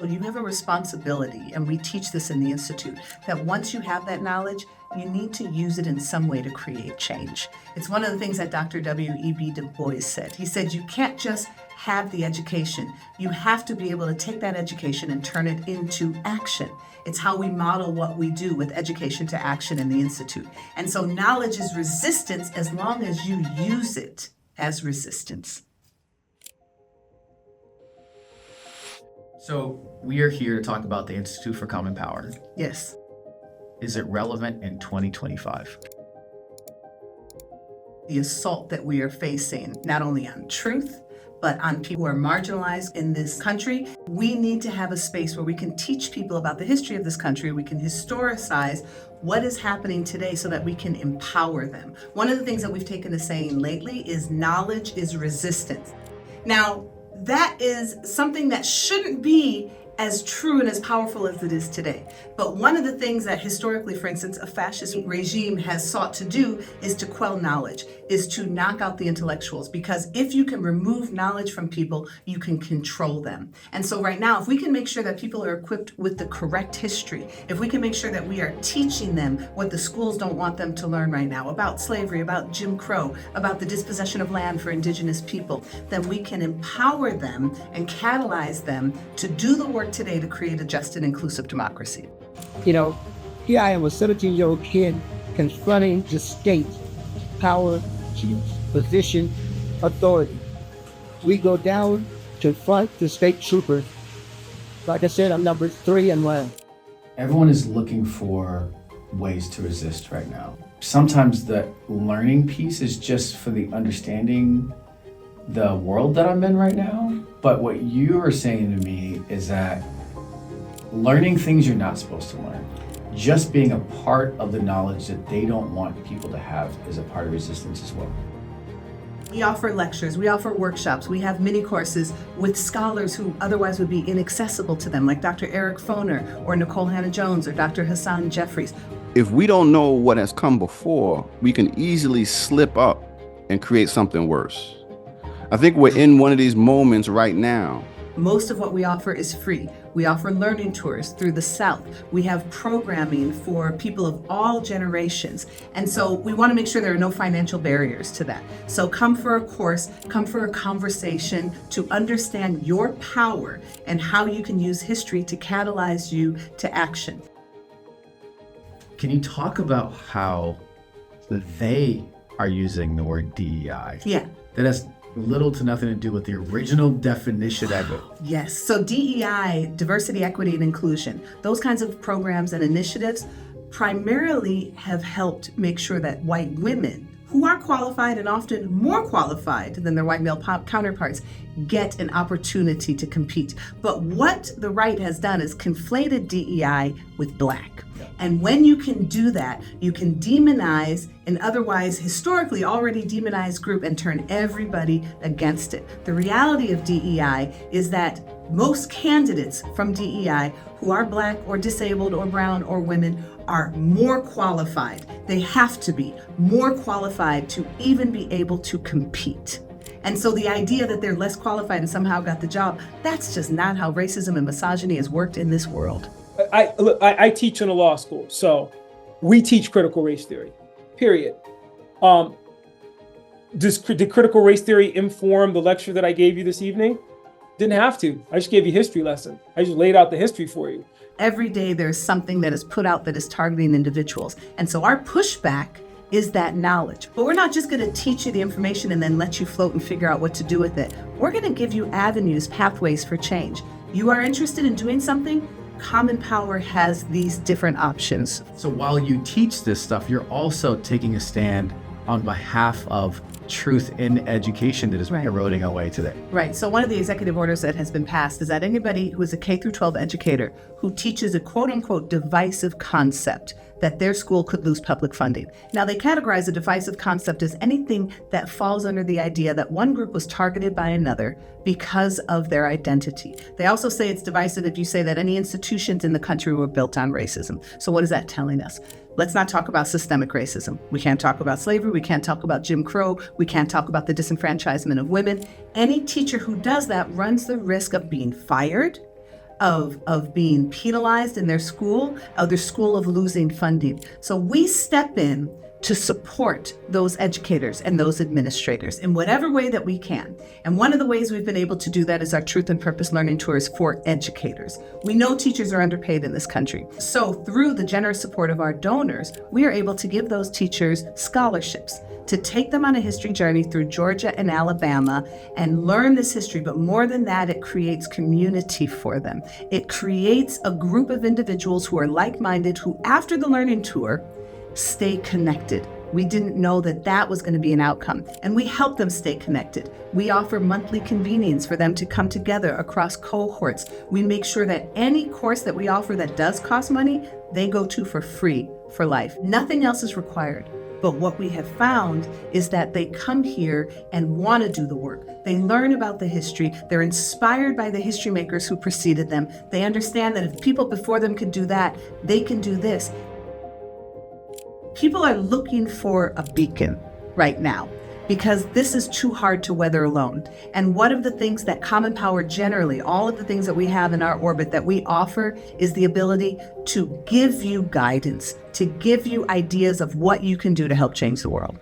Well, you have a responsibility, and we teach this in the Institute, that once you have that knowledge, you need to use it in some way to create change. It's one of the things that Dr. W.E.B. Du Bois said. He said, you can't just have the education. You have to be able to take that education and turn it into action. It's how we model what we do with education to action in the Institute. And so knowledge is resistance as long as you use it as resistance. So we are here to talk about the Institute for Common Power. Yes. Is it relevant in 2025? The assault that we are facing, not only on truth, but on people who are marginalized in this country, we need to have a space where we can teach people about the history of this country. We can historicize what is happening today so that we can empower them. One of the things that we've taken to saying lately is knowledge is resistance. Now, that is something that shouldn't be as true and as powerful as it is today. But one of the things that historically, for instance, a fascist regime has sought to do is to quell knowledge, is to knock out the intellectuals. Because if you can remove knowledge from people, you can control them. And so right now, if we can make sure that people are equipped with the correct history, if we can make sure that we are teaching them what the schools don't want them to learn right now, about slavery, about Jim Crow, about the dispossession of land for indigenous people, then we can empower them and catalyze them to do the work today to create a just and inclusive democracy. You know, here I am, a 17-year-old kid confronting the state, power, position, authority. We go down to confront the state troopers. Like I said, I'm number 3 and 1. Everyone is looking for ways to resist right now. Sometimes the learning piece is just for the understanding the world that I'm in right now. But what you are saying to me is that learning things you're not supposed to learn, just being a part of the knowledge that they don't want people to have, is a part of resistance as well. We offer lectures, we offer workshops, we have mini courses with scholars who otherwise would be inaccessible to them, like Dr. Eric Foner or Nicole Hannah-Jones or Dr. Hassan Jeffries. If we don't know what has come before, we can easily slip up and create something worse. I think we're in one of these moments right now. Most of what we offer is free. We offer learning tours through the South. We have programming for people of all generations. And so we want to make sure there are no financial barriers to that. So come for a course, come for a conversation to understand your power and how you can use history to catalyze you to action. Can you talk about how they are using the word DEI? Yeah. That has little to nothing to do with the original definition of it. Yes. So DEI, diversity, equity, and inclusion, those kinds of programs and initiatives primarily have helped make sure that white women, who are qualified and often more qualified than their white male counterparts, get an opportunity to compete. But what the right has done is conflated DEI with Black. And when you can do that, you can demonize an otherwise historically already demonized group and turn everybody against it. The reality of DEI is that most candidates from DEI who are Black or disabled or brown or women are more qualified. They have to be more qualified to even be able to compete. And so the idea that they're less qualified and somehow got the job, that's just not how racism and misogyny has worked in this world. I teach in a law school, so we teach critical race theory, period. Did critical race theory inform the lecture that I gave you this evening? Didn't have to. I just gave you a history lesson. I just laid out the history for you. Every day there's something that is put out that is targeting individuals. And so our pushback is that knowledge. But we're not just going to teach you the information and then let you float and figure out what to do with it. We're going to give you avenues, pathways for change. You are interested in doing something? Common Power has these different options. So while you teach this stuff, you're also taking a stand on behalf of truth in education that is eroding away today. Right. So one of the executive orders that has been passed is that anybody who is a K through 12 educator who teaches a quote unquote divisive concept, that their school could lose public funding. Now, they categorize a divisive concept as anything that falls under the idea that one group was targeted by another because of their identity. They also say it's divisive if you say that any institutions in the country were built on racism. So what is that telling us? Let's not talk about systemic racism. We can't talk about slavery. We can't talk about Jim Crow. We can't talk about the disenfranchisement of women. Any teacher who does that runs the risk of being fired, of being penalized in their school of losing funding. So we step in to support those educators and those administrators in whatever way that we can. And one of the ways we've been able to do that is our Truth and Purpose Learning Tours for educators. We know teachers are underpaid in this country. So through the generous support of our donors, we are able to give those teachers scholarships to take them on a history journey through Georgia and Alabama and learn this history. But more than that, it creates community for them. It creates a group of individuals who are like-minded, who after the learning tour, stay connected. We didn't know that that was going to be an outcome, and we help them stay connected. We offer monthly convenings for them to come together across cohorts. We make sure that any course that we offer that does cost money, they go to for free for life. Nothing else is required. But what we have found is that they come here and want to do the work. They learn about the history. They're inspired by the history makers who preceded them. They understand that if people before them could do that, they can do this. People are looking for a beacon right now because this is too hard to weather alone. And one of the things that Common Power generally, all of the things that we have in our orbit that we offer is the ability to give you guidance, to give you ideas of what you can do to help change the world.